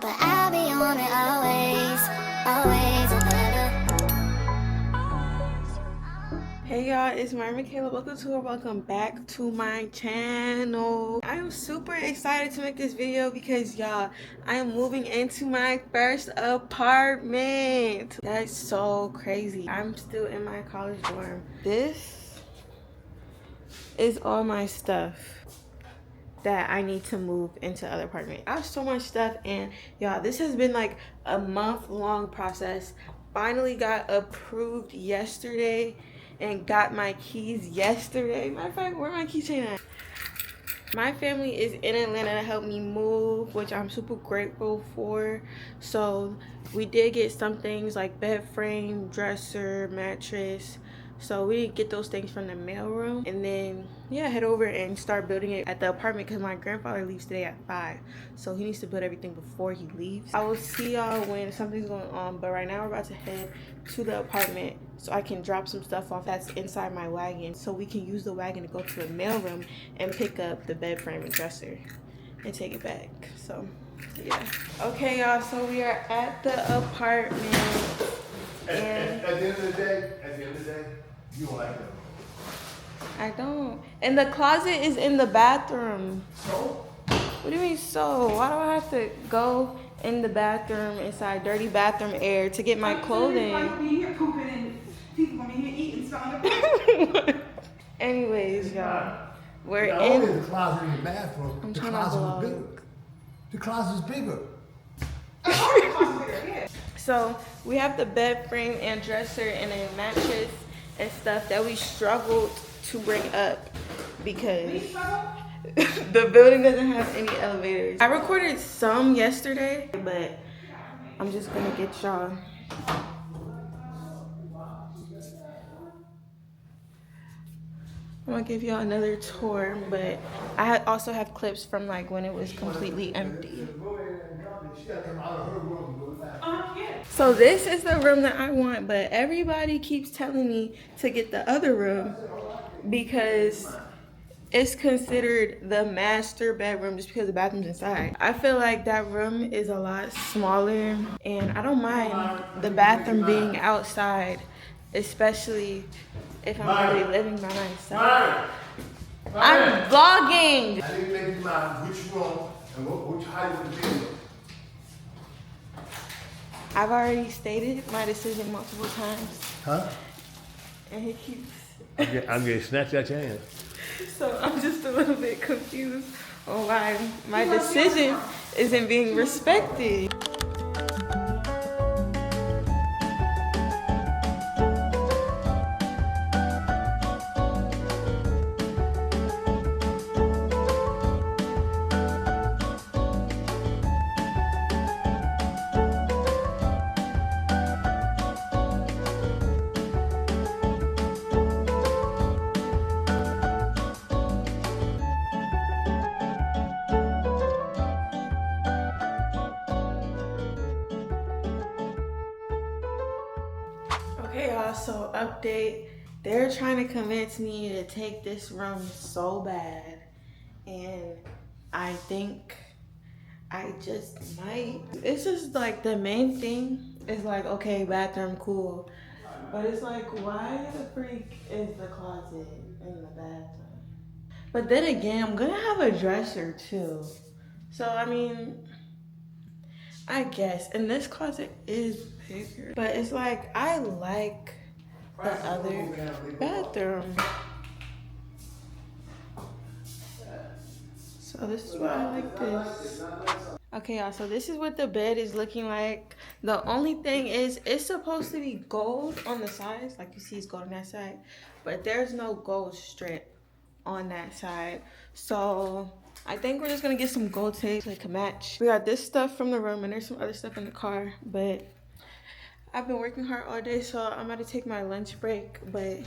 but I'll be on it always, always and ever. Hey y'all, it's Michaela. Welcome back to my channel. I am super excited to make this video because y'all, I am moving into my first apartment. That's so crazy. I'm still in my college dorm. This is all my stuff that I need to move into other apartment. I have so much stuff, and y'all, this has been like a month-long process. Finally got approved yesterday and got my keys yesterday. Matter of fact, where my keychain at? My family is in Atlanta to help me move, which I'm super grateful for. So we did get some things like bed frame, dresser, mattress. So we did get those things from the mailroom, and then yeah, head over and start building it at the apartment because my grandfather leaves today at 5, so he needs to build everything before he leaves. I will see y'all when something's going on, but right now we're about to head to the apartment so I can drop some stuff off that's inside my wagon, so we can use the wagon to go to the mailroom and pick up the bed frame and dresser and take it back. So yeah, okay y'all, so we are at the apartment. And at the end of the day, you don't like them. I don't. And the closet is in the bathroom. So? What do you mean so? Why do I have to go in the bathroom inside dirty bathroom air to get my clothing? Anyways, y'all, we're in. The closet in the bathroom. I'm the trying closet to is bigger. The closet's bigger. So we have the bed frame and dresser and a mattress and stuff that we struggled to bring up because the building doesn't have any elevators. I recorded some yesterday, but I'm just gonna get y'all. I'm gonna give y'all another tour, but I also have clips from like when it was completely empty. So this is the room that I want, but everybody keeps telling me to get the other room because it's considered the master bedroom just because the bathroom's inside. I feel like that room is a lot smaller, and I don't mind the bathroom being outside, especially if I'm really living by myself. I'm vlogging! I didn't make you mind which room and which height of the bedroom. I've already stated my decision multiple times. Huh? And he keeps... I'm getting snatched out your hand. So I'm just a little bit confused on why my decision isn't being respected. Okay y'all, so update. They're trying to convince me to take this room so bad, and I think I just might. It's just like the main thing is like, okay, bathroom, cool, but it's like, why the freak is the closet in the bathroom? But then again, I'm gonna have a dresser too, so I mean, I guess. And this closet is bigger, but it's like, I like the other bathroom. So this is why I like this. Okay y'all, so this is what the bed is looking like. The only thing is, it's supposed to be gold on the sides, like you see it's gold on that side, but there's no gold strip on that side. So I think we're just gonna get some gold tape so it can match. We got this stuff from the room, and there's some other stuff in the car, but I've been working hard all day, so I'm about to take my lunch break. But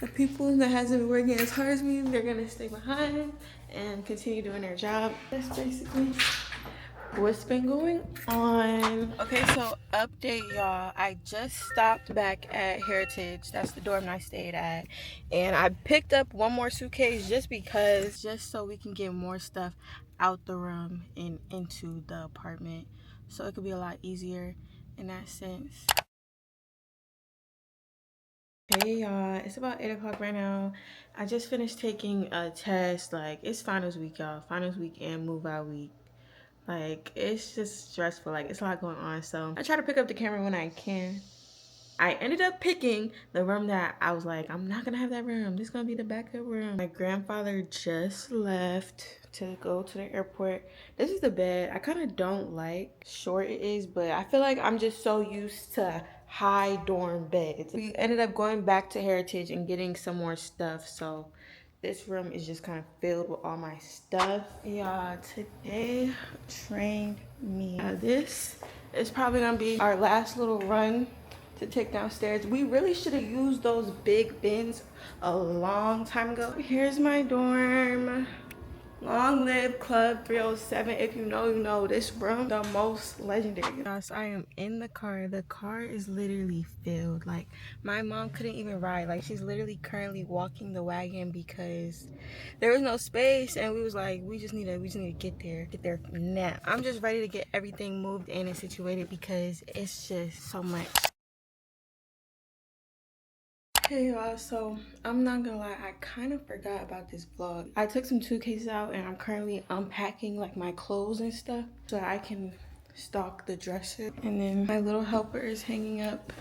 the people that hasn't been working as hard as me, they're gonna stay behind and continue doing their job. That's basically what's been going on. Okay, so update y'all, I just stopped back at Heritage. That's the dorm I stayed at, and I picked up one more suitcase just so we can get more stuff out the room and into the apartment. so it could be a lot easier in that sense. Hey y'all, it's about 8 o'clock right now. I just finished taking a test. Like, it's finals week, y'all. Finals week and move out week. Like, it's just stressful. Like, it's a lot going on. So I try to pick up the camera when I can. I ended up picking the room that I was like, I'm not gonna have that room. This is gonna be the backup room. My grandfather just left to go to the airport. This is the bed. I kind of don't like short it is, but I feel like I'm just so used to high dorm beds. We ended up going back to Heritage and getting some more stuff. So this room is just kind of filled with all my stuff. Yeah, today trained me. This is probably gonna be our last little run to take downstairs. We really should have used those big bins a long time ago. Here's my dorm. Long live Club 307. If you know, you know. This room, the most legendary. Guys, I am in the car. The car is literally filled. Like, my mom couldn't even ride. Like, she's literally currently walking the wagon because there was no space, and we was like, we just need to get there now. I'm just ready to get everything moved in and situated because it's just so much. Hey y'all, so I'm not gonna lie, I kind of forgot about this vlog. I took some suitcases out and I'm currently unpacking like my clothes and stuff so I can stock the dresser. And then my little helper is hanging up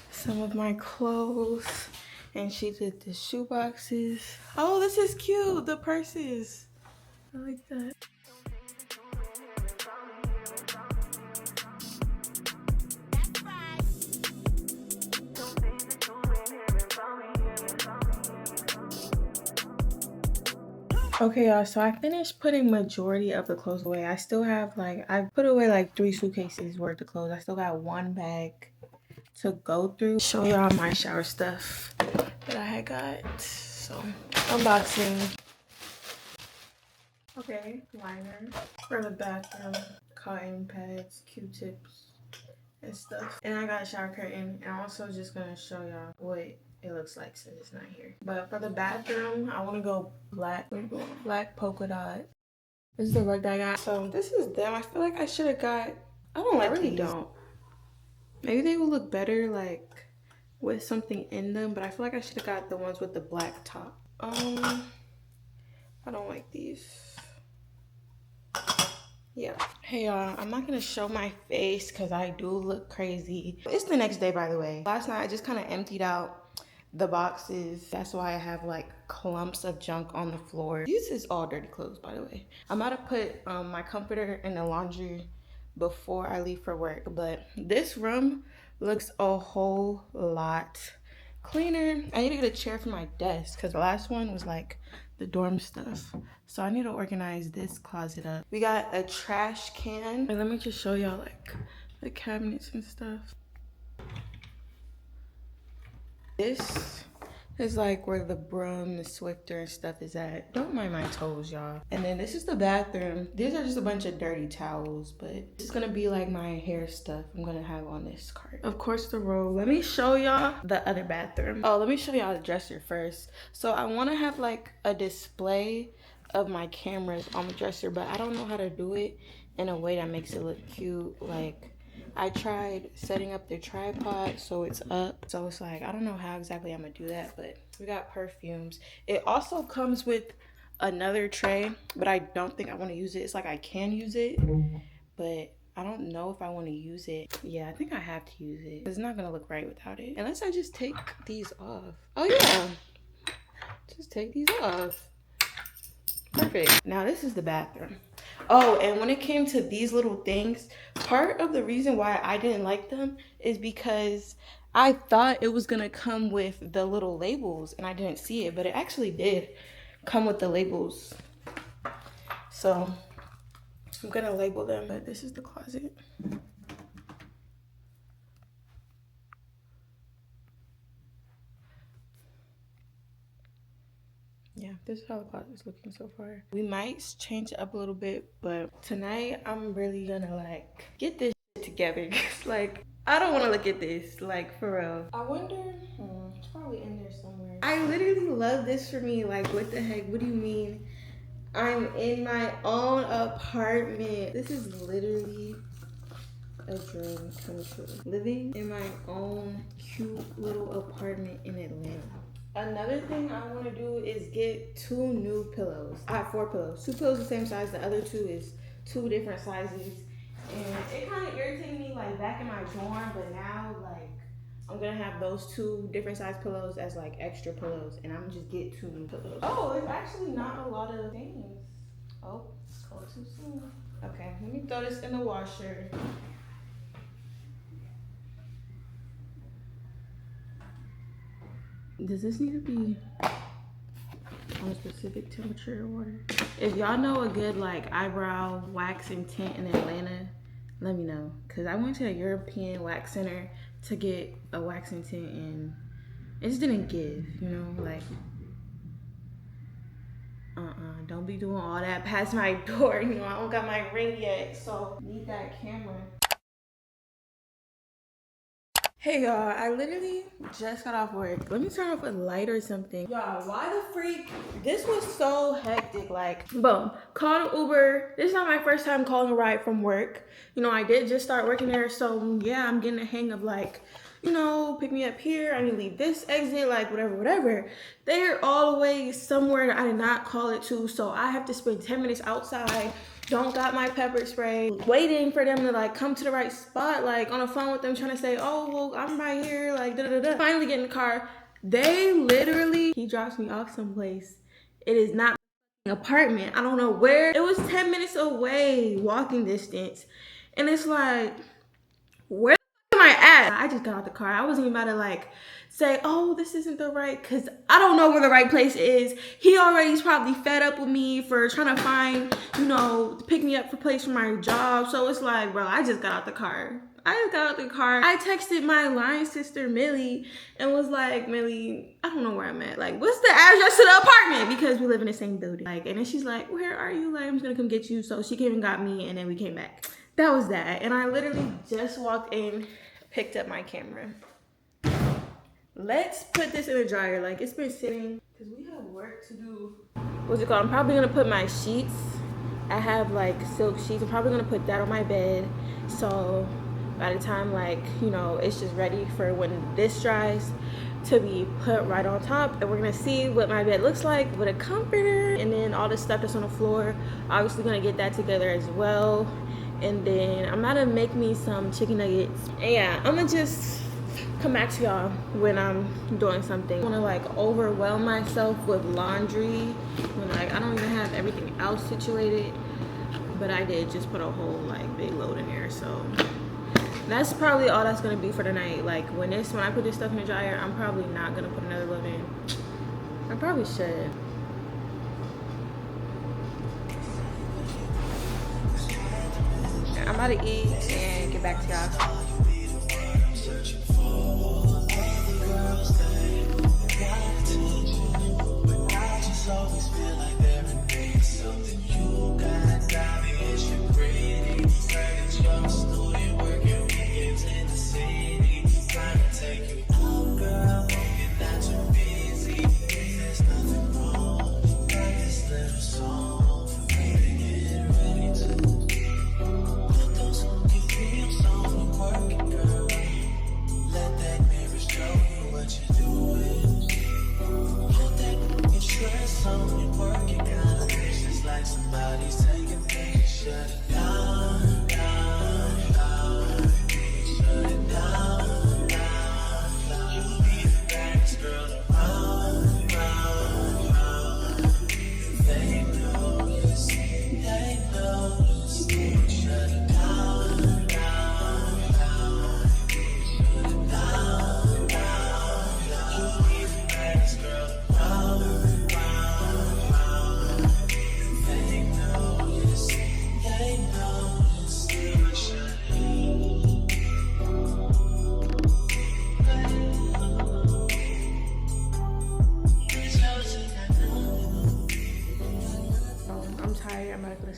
some of my clothes and she did the shoe boxes. Oh, this is cute, the purses. I like that. Okay y'all, so I finished putting majority of the clothes away. I still have like, I put away like 3 suitcases worth of clothes. I still got 1 bag to go through. Show y'all my shower stuff that I had got. So, unboxing. Okay, liner for the bathroom, cotton pads, Q-tips, and stuff. And I got a shower curtain, and I'm also just gonna show y'all what it looks like since it's not here. But for the bathroom, I want to go black. Black polka dot. This is the rug that I got. So this is them. I feel like I should have got. I really don't. Maybe they will look better like with something in them, but I feel like I should have got the ones with the black top. I don't like these. Yeah. Hey y'all, I'm not gonna show my face because I do look crazy. It's the next day, by the way. Last night I just kind of emptied out the boxes. That's why I have like clumps of junk on the floor. This is all dirty clothes, by the way. I'm about to put my comforter in the laundry before I leave for work, but this room looks a whole lot cleaner. I need to get a chair for my desk because the last one was like the dorm stuff. So I need to organize this closet up. We got a trash can. And let me just show y'all like the cabinets and stuff. This is like where the broom, the Swifter and stuff is at. Don't mind my toes, y'all. And then this is the bathroom. These are just a bunch of dirty towels, but this is gonna be like my hair stuff I'm gonna have on this cart. Of course, the robe. Let me show y'all the other bathroom. Oh, let me show y'all the dresser first. So I wanna have like a display of my cameras on the dresser, but I don't know how to do it in a way that makes it look cute. Like, I tried setting up the tripod so it's up. So it's like, I don't know how exactly I'm gonna do that, but we got perfumes. It also comes with another tray, but I don't think I want to use it. It's like I can use it, but I don't know if I want to use it. Yeah, I think I have to use it. It's not gonna look right without it. Unless I just take these off. Oh yeah, just take these off. Perfect. Now this is the bathroom. Oh, and when it came to these little things, part of the reason why I didn't like them is because I thought it was gonna come with the little labels and I didn't see it, but it actually did come with the labels. So I'm gonna label them, but this is the closet. Yeah, this is how the closet is looking so far. We might change it up a little bit, but tonight I'm really gonna like get this shit together. Like, I don't want to look at this, like, for real. I wonder, it's probably in there somewhere. I literally love this for me. Like, what the heck? What do you mean? I'm in my own apartment. This is literally a dream come true. Living in my own cute little apartment in Atlanta. Another thing I want to do is get 2 new pillows. I have 4 pillows. 2 pillows the same size. The other 2 is 2 different sizes. And it kind of irritated me like back in my dorm, but now like I'm gonna have those 2 different size pillows as like extra pillows, and I'm gonna just get 2 new pillows. Oh, it's actually not a lot of things. Oh, it's cold too soon. Okay, let me throw this in the washer. Does this need to be on a specific temperature or water? If y'all know a good like eyebrow wax and tint in Atlanta, let me know. Cause I went to a European wax center to get a wax and tint and it just didn't give, you know, like don't be doing all that past my door, you know, I don't got my ring yet, so need that camera. Hey y'all, I literally just got off work. Let me turn off a light or something. Y'all, why the freak? This was so hectic. Like, boom, called an Uber. This is not my first time calling a ride from work. You know, I did just start working there, so yeah, I'm getting a hang of like, you know, pick me up here, I need to leave this exit, like whatever. They're all the way somewhere that I did not call it to, so I have to spend 10 minutes outside. Don't got my pepper spray, waiting for them to like come to the right spot, like on the phone with them trying to say, oh, well, I'm right here, like da-da-da-da. Finally get in the car. They literally, he drops me off someplace. It is not an apartment. I don't know where. It was 10 minutes away, walking distance. And it's like, where am I at? I just got out the car. I wasn't even about to like say, oh, this isn't the right, because I don't know where the right place is. He already is probably fed up with me for trying to find, you know, to pick me up for place for my job. So it's like, bro, I just got out the car. I texted my line sister, Millie, and was like, Millie, I don't know where I'm at. Like, what's the address to the apartment? Because we live in the same building. Like, and then she's like, where are you? Like, I'm just gonna come get you. So she came and got me, and then we came back. That was that. And I literally just walked in, picked up my camera. Let's put this in the dryer. Like, it's been sitting because we have work to do. What's it called? I'm probably gonna put my sheets. I have like silk sheets. I'm probably gonna put that on my bed. So by the time like, you know, it's just ready for when this dries to be put right on top. And we're gonna see what my bed looks like with a comforter and then all the stuff that's on the floor. Obviously gonna get that together as well. And then I'm gonna make me some chicken nuggets. And yeah, I'm gonna just come back to y'all when I'm doing something. I wanna like overwhelm myself with laundry when like I don't even have everything else situated. But I did just put a whole like big load in there. So that's probably all that's gonna be for tonight. Like when I put this stuff in the dryer, I'm probably not gonna put another load in. I probably should. I'm about to eat and get back to y'all.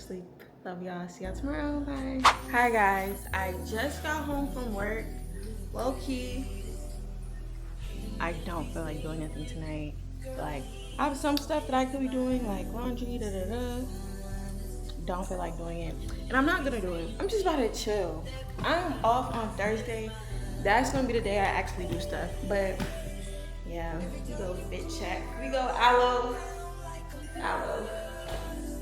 Sleep. Love y'all. See y'all tomorrow. Bye. Hi guys. I just got home from work. Low key, I don't feel like doing anything tonight. Like I have some stuff that I could be doing, like laundry, don't feel like doing it. And I'm not gonna do it. I'm just about to chill. I'm off on Thursday. That's gonna be the day I actually do stuff. But yeah, we go fit check. We go aloe. Aloe.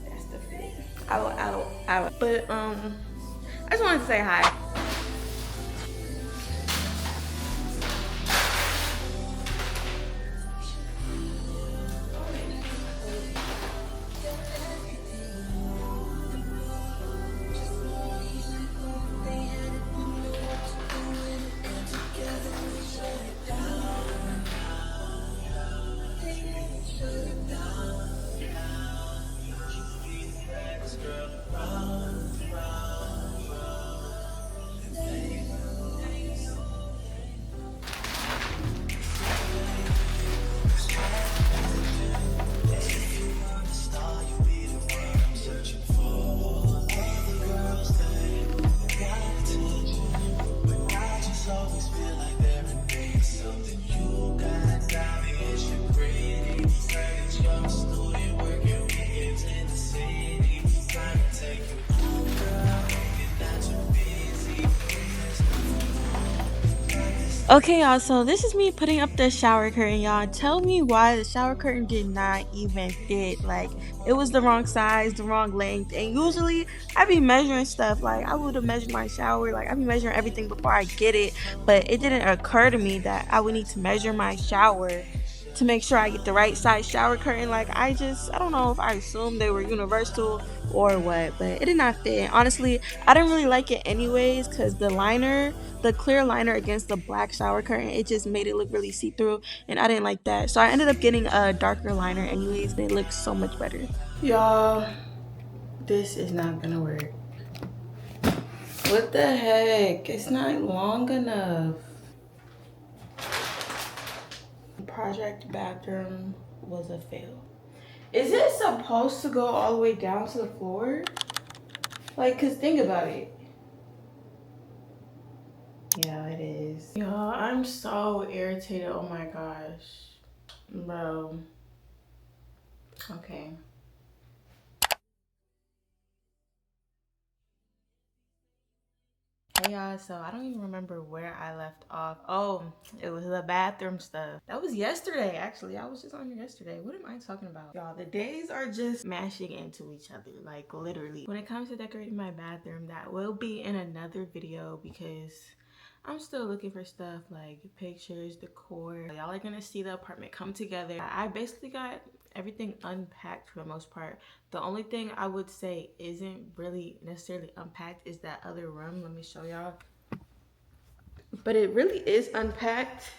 That's the fit. Aloe, aloe, aloe. But I just wanted to say hi. Okay, y'all, so this is me putting up the shower curtain, y'all. Tell me why the shower curtain did not even fit. Like, it was the wrong size, the wrong length. And usually I be measuring stuff. Like, I would have measured my shower. Like, I be measuring everything before I get it. But it didn't occur to me that I would need to measure my shower to make sure I get the right size shower curtain. Like, I don't know if I assumed they were universal or what, but it did not fit. Honestly, I didn't really like it anyways, because the clear liner against the black shower curtain, it just made it look really see-through, and I didn't like that. So I ended up getting a darker liner anyways, and it looks so much better. Y'all, this is not gonna work. What the heck? It's not long enough. Project bathroom was a fail. Is it supposed to go all the way down to the floor? Like, cause think about it. Yeah, it is. Y'all, I'm so irritated. Oh my gosh. Bro. Okay. Hey y'all, so I don't even remember where I left off. Oh, it was the bathroom stuff. That was yesterday, actually. I was just on here yesterday. What am I talking about? Y'all, the days are just mashing into each other, like literally. When it comes to decorating my bathroom, that will be in another video because I'm still looking for stuff like pictures, decor. Y'all are gonna see the apartment come together. I basically got everything unpacked for the most part. The only thing I would say isn't really necessarily unpacked is that other room. Let me show y'all. But it really is unpacked,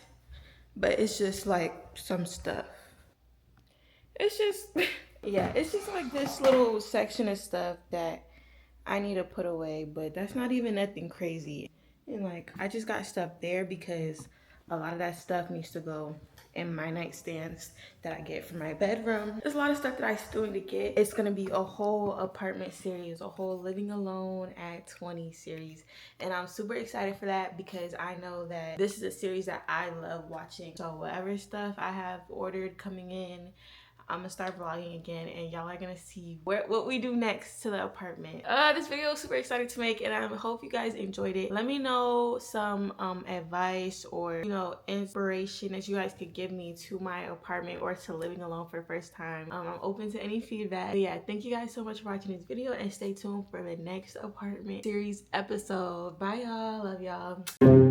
but it's just like some stuff. It's just, yeah, it's just like this little section of stuff that I need to put away, but that's not even nothing crazy. And like, I just got stuff there because a lot of that stuff needs to go in my nightstands that I get from my bedroom. There's a lot of stuff that I still need to get. It's gonna be a whole apartment series, a whole living alone at 20 series. And I'm super excited for that because I know that this is a series that I love watching. So whatever stuff I have ordered coming in, I'm gonna start vlogging again and y'all are gonna see what we do next to the apartment. This video is super excited to make and I hope you guys enjoyed it. Let me know some advice or, you know, inspiration that you guys could give me to my apartment or to living alone for the first time. I'm open to any feedback. But yeah, thank you guys so much for watching this video and stay tuned for the next apartment series episode. Bye y'all, love y'all.